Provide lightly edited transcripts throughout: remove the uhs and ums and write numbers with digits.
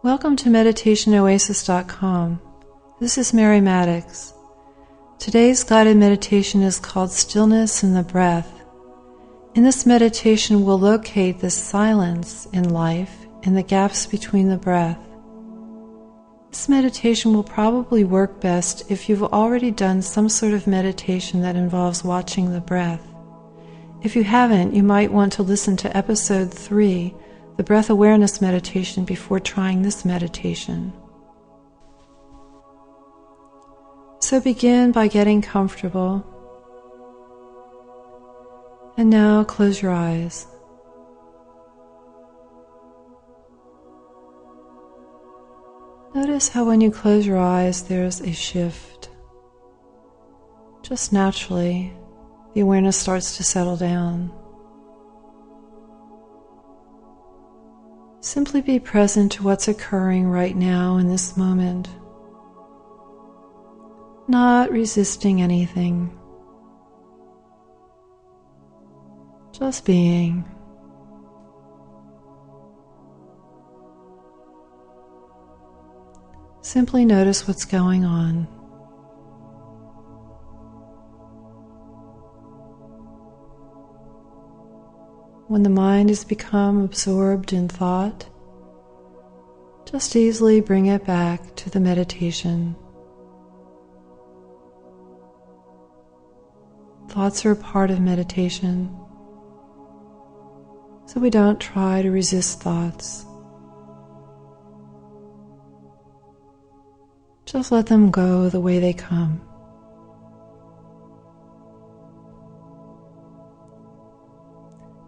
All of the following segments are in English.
Welcome to meditationoasis.com. This is Mary Maddox. Today's guided meditation is called Stillness in the Breath. In this meditation, we'll locate the silence in life in the gaps between the breath. This meditation will probably work best if you've already done some sort of meditation that involves watching the breath. If you haven't, you might want to listen to episode 3, the breath awareness meditation, before trying this meditation. So begin by getting comfortable. And now close your eyes. Notice how when you close your eyes, there's a shift. Just naturally, the awareness starts to settle down. Simply be present to what's occurring right now in this moment, not resisting anything, just being. Simply notice what's going on. When the mind has become absorbed in thought, just easily bring it back to the meditation. Thoughts are a part of meditation, so we don't try to resist thoughts. Just let them go the way they come.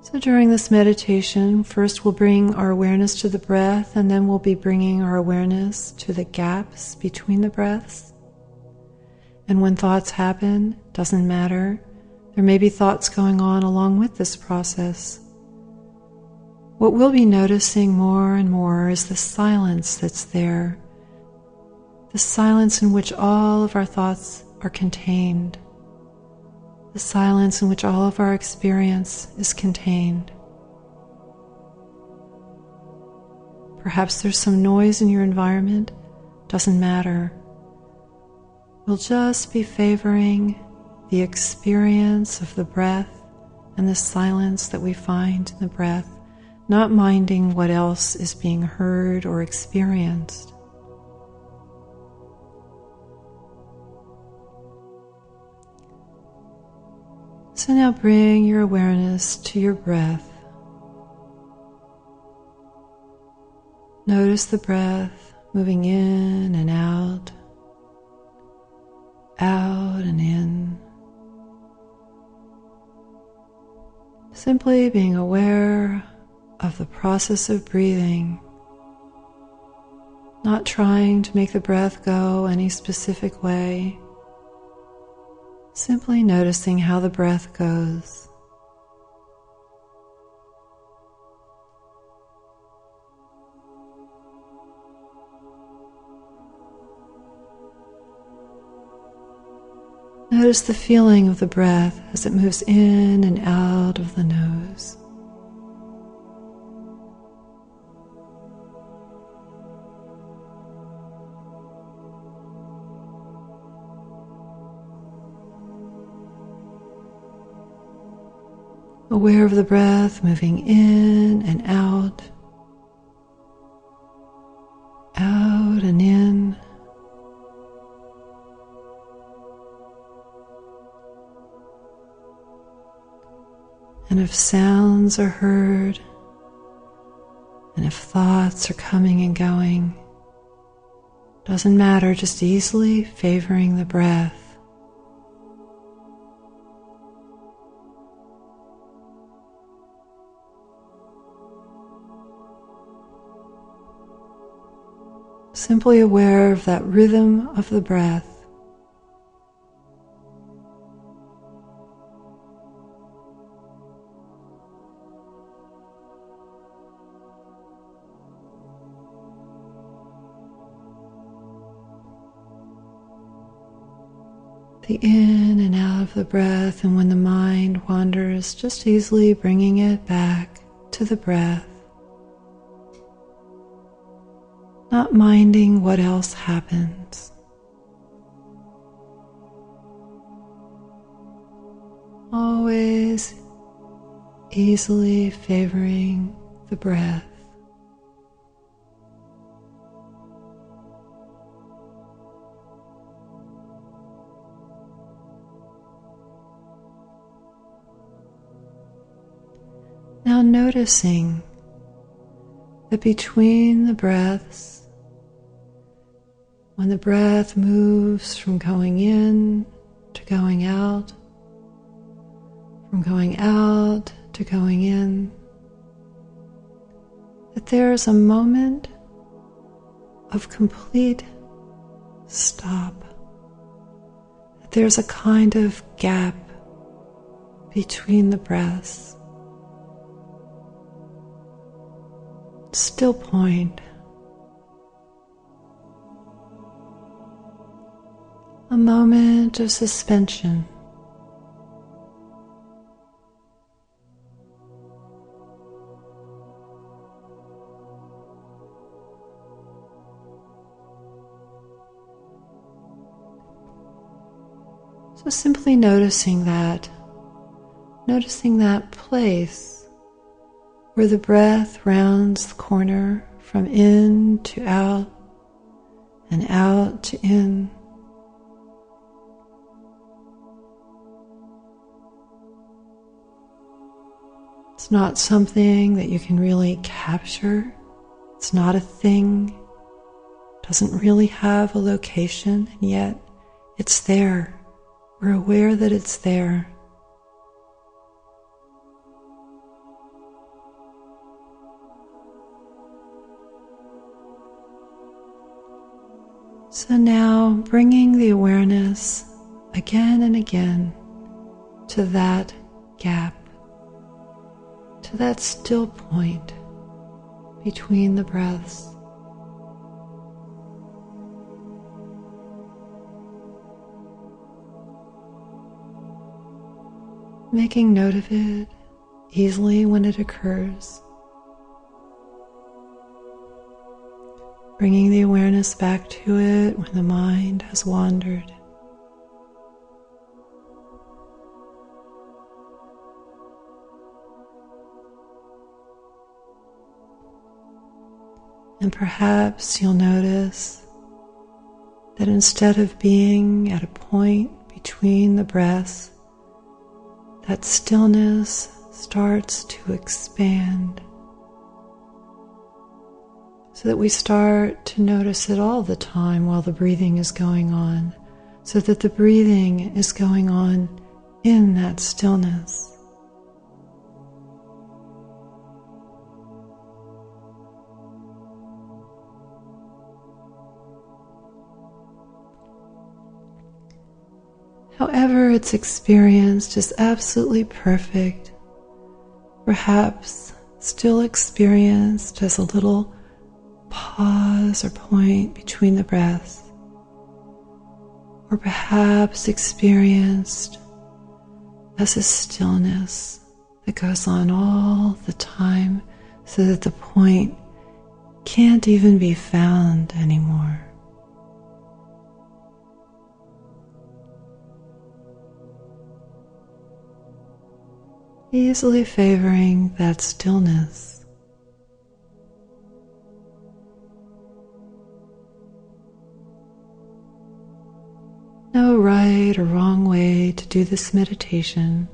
So during this meditation, first we'll bring our awareness to the breath, and then we'll be bringing our awareness to the gaps between the breaths. And when thoughts happen, doesn't matter. There may be thoughts going on along with this process. What we'll be noticing more and more is the silence that's there, the silence in which all of our thoughts are contained. The silence in which all of our experience is contained. Perhaps there's some noise in your environment, doesn't matter. We'll just be favoring the experience of the breath and the silence that we find in the breath, not minding what else is being heard or experienced. So now bring your awareness to your breath. Notice the breath moving in and out and in. Simply being aware of the process of breathing, not trying to make the breath go any specific way. Simply noticing how the breath goes. Notice the feeling of the breath as it moves in and out of the nose. Aware of the breath moving in and out and in. And if sounds are heard, and if thoughts are coming and going, doesn't matter, just easily favoring the breath. Simply aware of that rhythm of the breath. The in and out of the breath, and when the mind wanders, just easily bringing it back to the breath. not minding what else happens. Always easily favoring the breath. Now noticing that between the breaths, when the breath moves from going in to going out, from going out to going in, that there is a moment of complete stop, that there's a kind of gap between the breaths. Still point. A moment of suspension. So simply noticing that place where the breath rounds the corner from in to out and out to in. It's not something that you can really capture. It's not a thing. It doesn't really have a location, and yet it's there. We're aware that it's there. So now bringing the awareness again and again to that gap, to that still point between the breaths. Making note of it easily when it occurs. Bringing the awareness back to it when the mind has wandered. And perhaps you'll notice that instead of being at a point between the breaths, that stillness starts to expand, so that we start to notice it all the time while the breathing is going on, so that the breathing is going on in that stillness. However it's experienced is absolutely perfect, perhaps still experienced as a little pause or point between the breaths, or perhaps experienced as a stillness that goes on all the time so that the point can't even be found anymore. Easily favoring that stillness. No right or wrong way to do this meditation,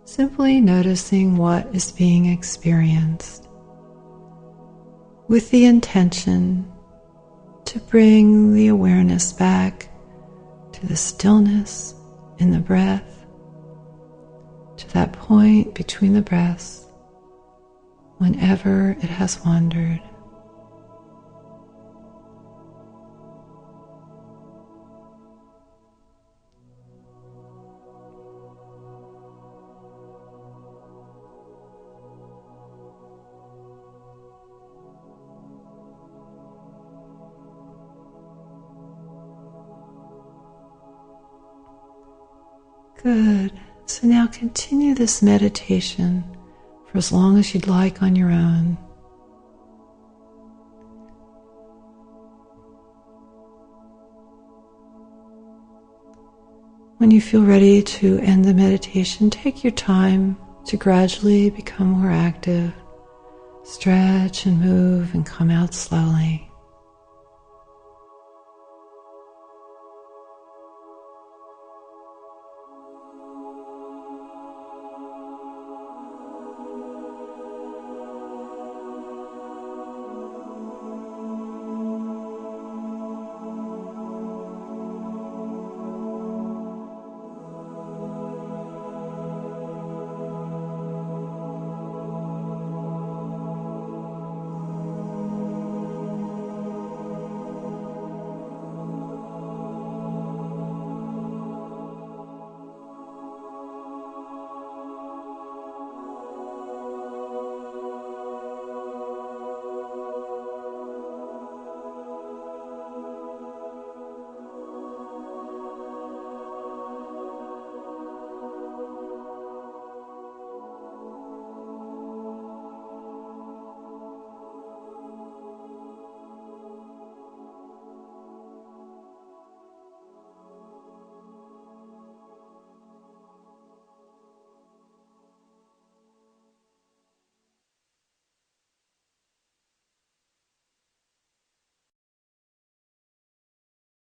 simply noticing what is being experienced, with the intention to bring the awareness back to the stillness in the breath, to that point between the breaths whenever it has wandered. Good. So now continue this meditation for as long as you'd like on your own. When you feel ready to end the meditation, take your time to gradually become more active. Stretch and move and come out slowly.